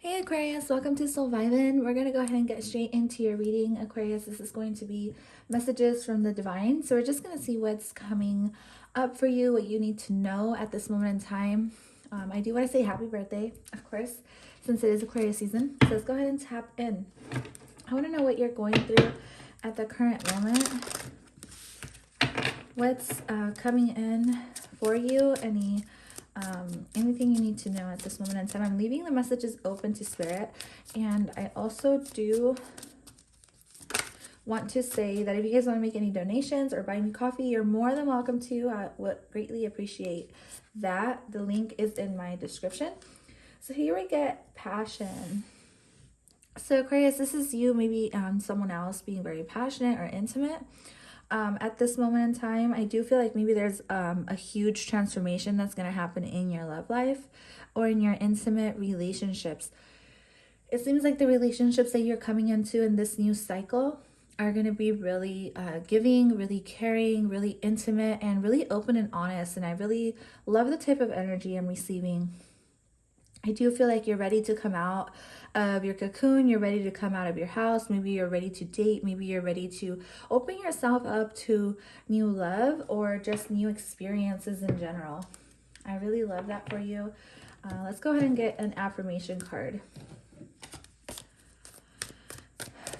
Hey Aquarius, welcome to Soul Vibin. We're going to go ahead and get straight into your reading, Aquarius. This is going to be messages from the divine. So we're just going to see what's coming up for you, what you need to know at this moment in time. I do want to say happy birthday, of course, since it is Aquarius season. So let's go ahead and tap in. I want to know what you're going through at the current moment. What's coming in for you, anything you need to know at this moment in time. I'm leaving the messages open to spirit, and I also do want to say that if you guys want to make any donations or buy me coffee, you're more than welcome to. I would greatly appreciate that. The link is in my description. So here we get passion. So Aquarius, this is you, maybe someone else being very passionate or intimate. At this moment in time, I do feel like maybe there's a huge transformation that's going to happen in your love life or in your intimate relationships. It seems like the relationships that you're coming into in this new cycle are going to be really giving, really caring, really intimate, and really open and honest. And I really love the type of energy I'm receiving. I do feel like you're ready to come out of your cocoon. You're ready to come out of your house. Maybe you're ready to date. Maybe you're ready to open yourself up to new love or just new experiences in general. I really love that for you. Let's go ahead and get an affirmation card.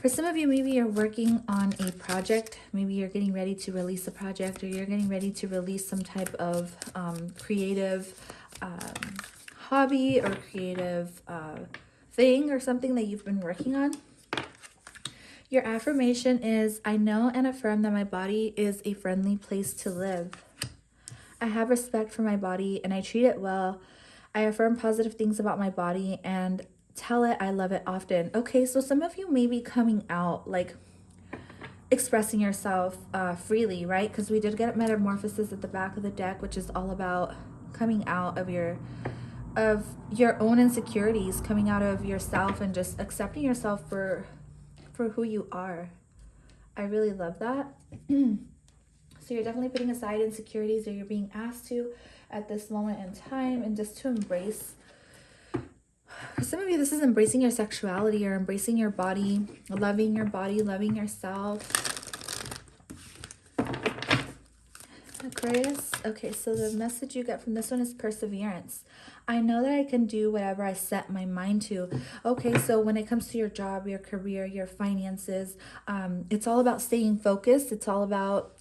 For some of you, maybe you're working on a project. Maybe you're getting ready to release a project, or you're getting ready to release some type of creative hobby or creative thing or something that you've been working on. Your affirmation is, I know and affirm that my body is a friendly place to live. I have respect for my body and I treat it well. I affirm positive things about my body and tell it I love it often. Okay, so some of you may be coming out, like expressing yourself freely, right? Because we did get metamorphosis at the back of the deck, which is all about coming out of your own insecurities, coming out of yourself and just accepting yourself for who you are. I really love that. So you're definitely putting aside insecurities, or you're being asked to at this moment in time, and just to embrace. For some of you, this is embracing your sexuality or embracing your body, loving yourself. Aquarius. Okay, so the message you get from this one is perseverance. I know that I can do whatever I set my mind to. Okay, so when it comes to your job, your career, your finances, it's all about staying focused. It's all about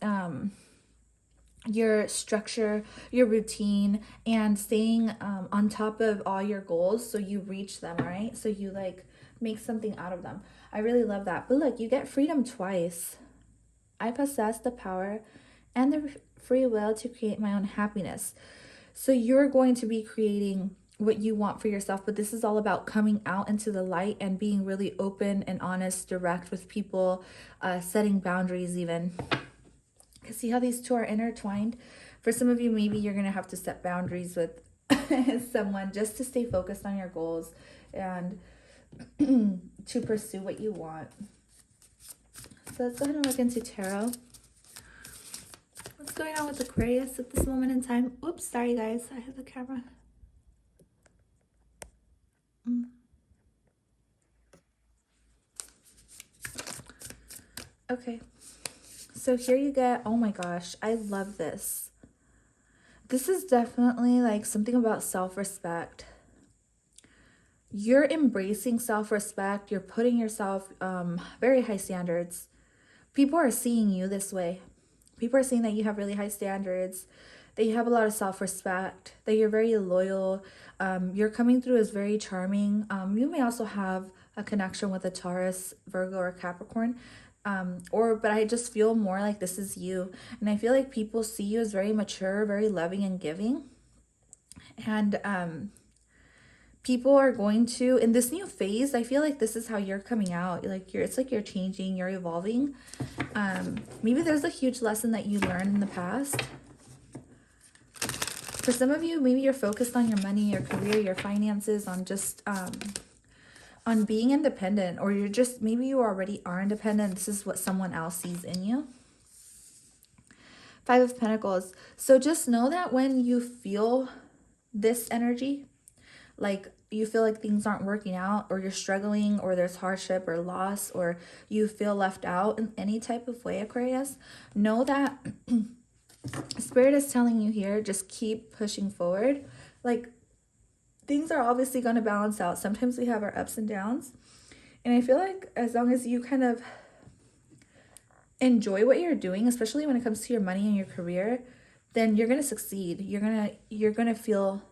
your structure, your routine, and staying on top of all your goals so you reach them, right? So you like make something out of them. I really love that. But look, you get freedom twice. I possess the power and the free will to create my own happiness. So you're going to be creating what you want for yourself, but this is all about coming out into the light and being really open and honest, direct with people, setting boundaries even. See how these two are intertwined? For some of you, maybe you're going to have to set boundaries with someone just to stay focused on your goals and to pursue what you want. So let's go ahead and look into tarot. What's going on with Aquarius at this moment in time? Oops, sorry guys, I hit the camera. Okay, so here you get, oh my gosh, I love this. This is definitely like something about self-respect. You're embracing self-respect. You're putting yourself very high standards. People are seeing you this way. People are seeing that you have really high standards, that you have a lot of self-respect, that you're very loyal. You're coming through as very charming. You may also have a connection with a Taurus, Virgo, or Capricorn. But I just feel more like this is you. And I feel like people see you as very mature, very loving and giving. And people are going to, in this new phase, I feel like this is how you're coming out. Like it's like you're changing, you're evolving. Maybe there's a huge lesson that you learned in the past. For some of you, maybe you're focused on your money, your career, your finances, on just on being independent, or you're just, maybe you already are independent. This is what someone else sees in you. Five of Pentacles. So just know that when you feel this energy, like you feel like things aren't working out, or you're struggling, or there's hardship or loss, or you feel left out in any type of way, Aquarius, know that Spirit is telling you here, just keep pushing forward. Like, things are obviously going to balance out. Sometimes we have our ups and downs. And I feel like as long as you kind of enjoy what you're doing, especially when it comes to your money and your career, then you're going to succeed. You're going to feel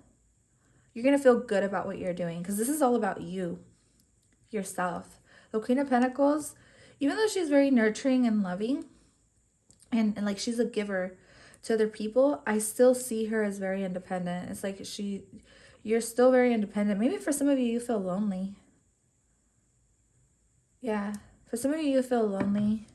good about what you're doing, because this is all about you, yourself. The Queen of Pentacles, even though she's very nurturing and loving, and like she's a giver to other people, I still see her as very independent. It's like you're still very independent. Maybe for some of you, you feel lonely. Yeah, for some of you, you feel lonely.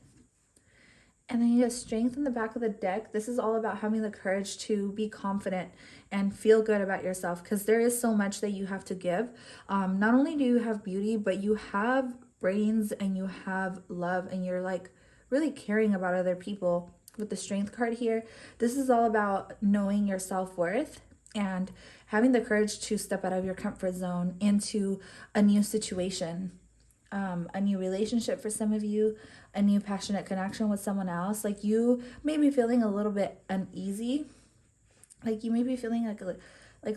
And then you have Strength in the back of the deck. This is all about having the courage to be confident and feel good about yourself, because there is so much that you have to give. Not only do you have beauty, but you have brains and you have love, and you're like really caring about other people. With the Strength card here, this is all about knowing your self-worth and having the courage to step out of your comfort zone into a new situation, a new relationship for some of you, a new passionate connection with someone else. Like, you may be feeling a little bit uneasy. Like, you may be feeling like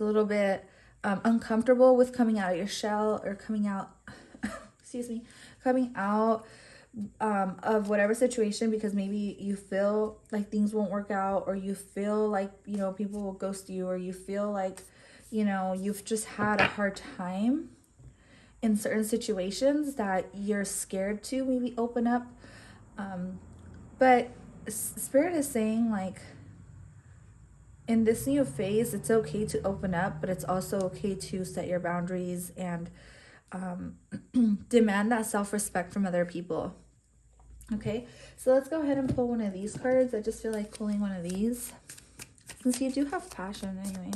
a little bit uncomfortable with coming out of your shell, or coming out, excuse me, coming out of whatever situation, because maybe you feel like things won't work out, or you feel like, you know, people will ghost you, or you feel like, you know, you've just had a hard time in certain situations that you're scared to maybe open up. But Spirit is saying, like, in this new phase, it's okay to open up, but it's also okay to set your boundaries and demand that self-respect from other people. Okay, so let's go ahead and pull one of these cards. I just feel like pulling one of these, since you do have passion anyway.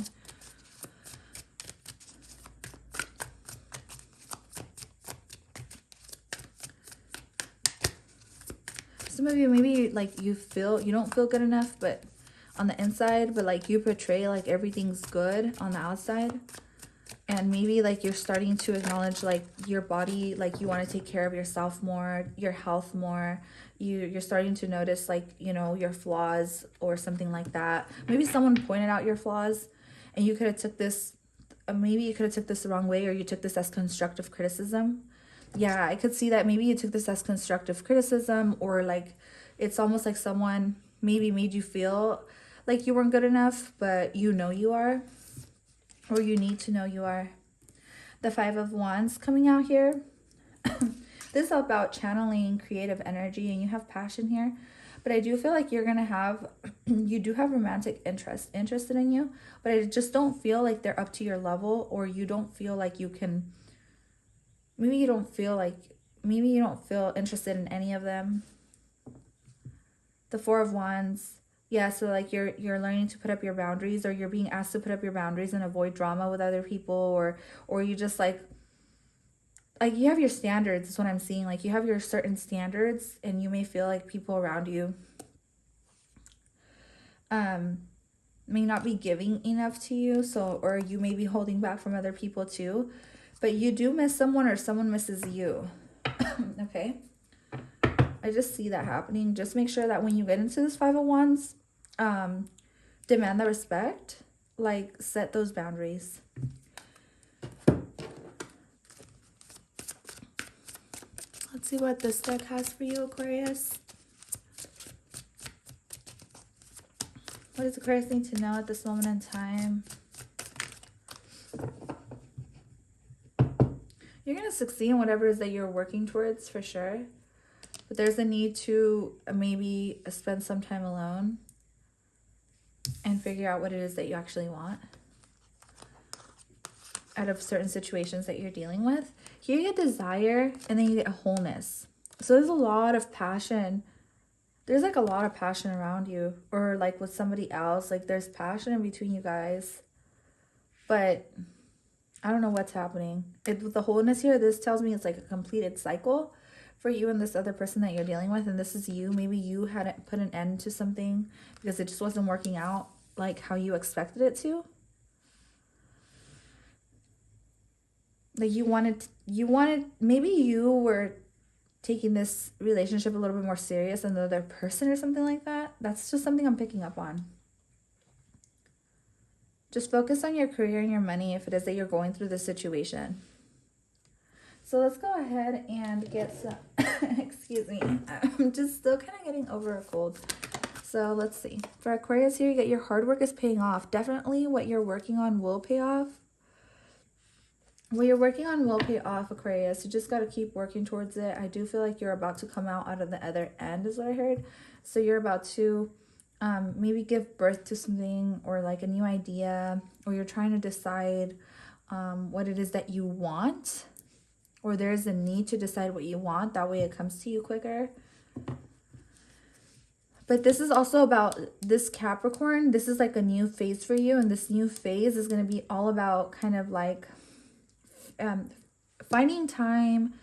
Some of you, maybe like you don't feel good enough, but on the inside, but like you portray like everything's good on the outside. And maybe like you're starting to acknowledge like your body, like you want to take care of yourself more, your health more. You're starting to notice, like, you know, your flaws or something like that. Maybe someone pointed out your flaws, and you could have took this, maybe you could have took this the wrong way, or you took this as constructive criticism. Yeah, I could see that. Maybe you took this as constructive criticism, or like it's almost like someone maybe made you feel like you weren't good enough, but you know you are, or you need to know you are. The Five of Wands coming out here. This is about channeling creative energy, and you have passion here. But I do feel like you're going to have, you do have romantic interested in you, but I just don't feel like they're up to your level, or you don't feel like you can, maybe you don't feel interested in any of them. The Four of Wands. Yeah, so like you're learning to put up your boundaries, or you're being asked to put up your boundaries and avoid drama with other people, or you just like you have your standards is what I'm seeing. Like you have your certain standards, and you may feel like people around you may not be giving enough to you, so, or you may be holding back from other people too, but you do miss someone, or someone misses you. Okay, I just see that happening. Just make sure that when you get into this Five of Wands, demand the respect, like set those boundaries. Let's see what this deck has for you, Aquarius. What does Aquarius need to know at this moment in time? You're going to succeed in whatever it is that you're working towards, for sure. But there's a need to maybe spend some time alone and figure out what it is that you actually want out of certain situations that you're dealing with. Here you get desire, and then you get wholeness. So there's a lot of passion. There's like a lot of passion around you, or like with somebody else. Like there's passion in between you guys. But I don't know what's happening. With the wholeness here, this tells me it's like a completed cycle for you and this other person that you're dealing with. And this is you. Maybe you hadn't put an end to something because it just wasn't working out like how you expected it to. like maybe you were taking this relationship a little bit more serious than the other person or something like that. That's just something I'm picking up on. Just focus on your career and your money if it is that you're going through this situation. So let's go ahead and get some, excuse me, I'm just still kind of getting over a cold. So let's see. For Aquarius here, you get your hard work is paying off. Definitely what you're working on will pay off. What you're working on will pay off, Aquarius. You just got to keep working towards it. I do feel like you're about to come out of the other end is what I heard. So you're about to maybe give birth to something or like a new idea, or you're trying to decide what it is that you want, or there's a need to decide what you want. That way it comes to you quicker. But this is also about this Capricorn. This is like a new phase for you. And this new phase is going to be all about kind of like finding time,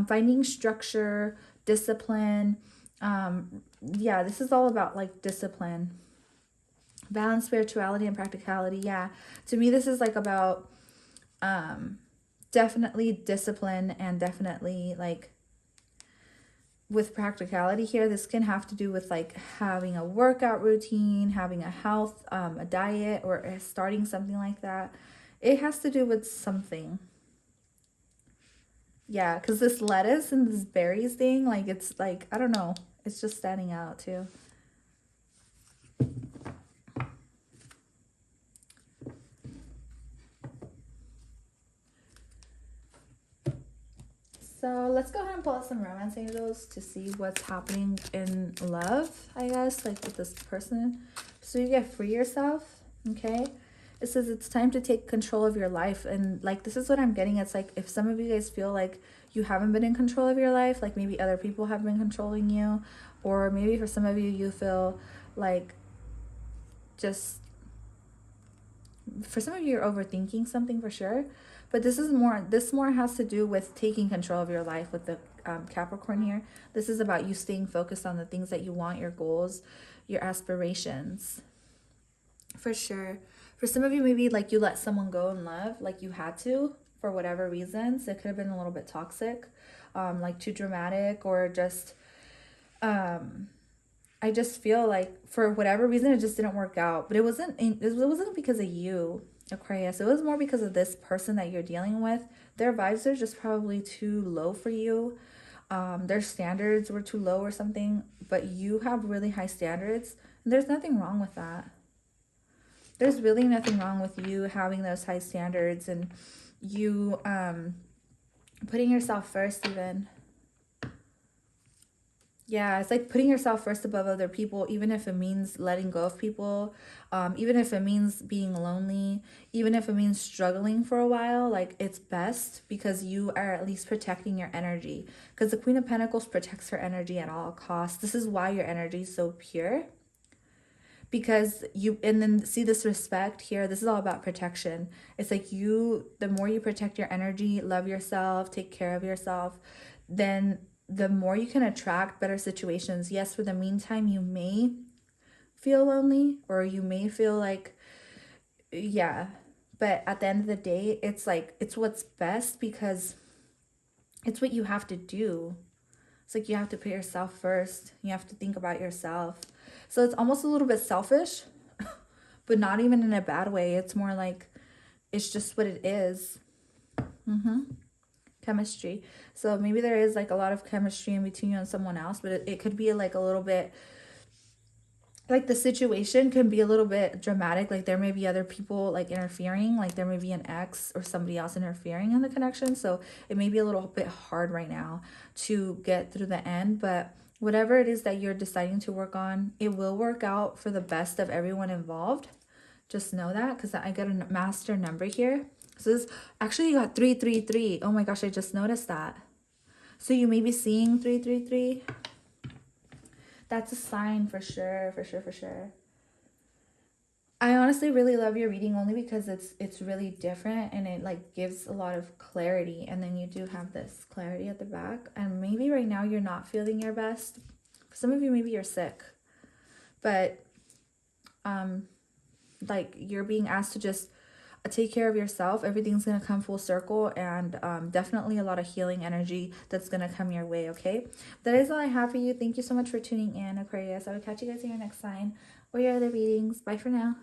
finding structure, discipline. Yeah, this is all about like discipline. Balance, spirituality, and practicality. Yeah, to me, this is like about definitely discipline and definitely like with practicality here. This can have to do with like having a workout routine, having a health, a diet, or starting something like that. It has to do with something. Yeah, because this lettuce and this berries thing, like it's like, I don't know, it's just standing out too. So let's go ahead and pull out some romance angels to see what's happening in love, I guess, like with this person. So you get free yourself, okay? It says it's time to take control of your life. And like, this is what I'm getting. It's like if some of you guys feel like you haven't been in control of your life, like maybe other people have been controlling you, or maybe for some of you, you feel like just, for some of you, you're overthinking something for sure. But this more has to do with taking control of your life with the Capricorn here. This is about you staying focused on the things that you want, your goals, your aspirations. For sure. For some of you, maybe like you let someone go in love, like you had to for whatever reasons. It could have been a little bit toxic, like too dramatic, or just, I just feel like for whatever reason, it just didn't work out. But it wasn't because of you, Aquarius. It was more because of this person that you're dealing with. Their vibes are just probably too low for you. Their standards were too low or something, but you have really high standards. And there's nothing wrong with that. There's really nothing wrong with you having those high standards and you putting yourself first even. Yeah, it's like putting yourself first above other people, even if it means letting go of people, even if it means being lonely, even if it means struggling for a while. Like, it's best because you are at least protecting your energy, because the Queen of Pentacles protects her energy at all costs. This is why your energy is so pure, because you, and then see this respect here, this is all about protection. It's like the more you protect your energy, love yourself, take care of yourself, then the more you can attract better situations. Yes, for the meantime, you may feel lonely, or you may feel like, yeah, but at the end of the day, it's like, it's what's best, because it's what you have to do. It's like you have to put yourself first. You have to think about yourself. So it's almost a little bit selfish, but not even in a bad way. It's more like, it's just what it is. Chemistry. So maybe there is like a lot of chemistry in between you and someone else, but it could be like a little bit, like the situation can be a little bit dramatic. Like there may be other people like interfering, like there may be an ex or somebody else interfering in the connection. So it may be a little bit hard right now to get through the end, but whatever it is that you're deciding to work on, it will work out for the best of everyone involved. Just know that, because I got a master number here. So this, actually you got 333. Oh my gosh, I just noticed that. So you may be seeing 333. That's a sign for sure, for sure, for sure. I honestly really love your reading only because it's really different, and it like gives a lot of clarity. And then you do have this clarity at the back. And maybe right now you're not feeling your best. For some of you, maybe you're sick. But like you're being asked to just take care of yourself. Everything's going to come full circle, and definitely a lot of healing energy that's going to come your way, okay? That is all I have for you. Thank you so much for tuning in, Aquarius. I will catch you guys in your next sign or your other readings. Bye for now.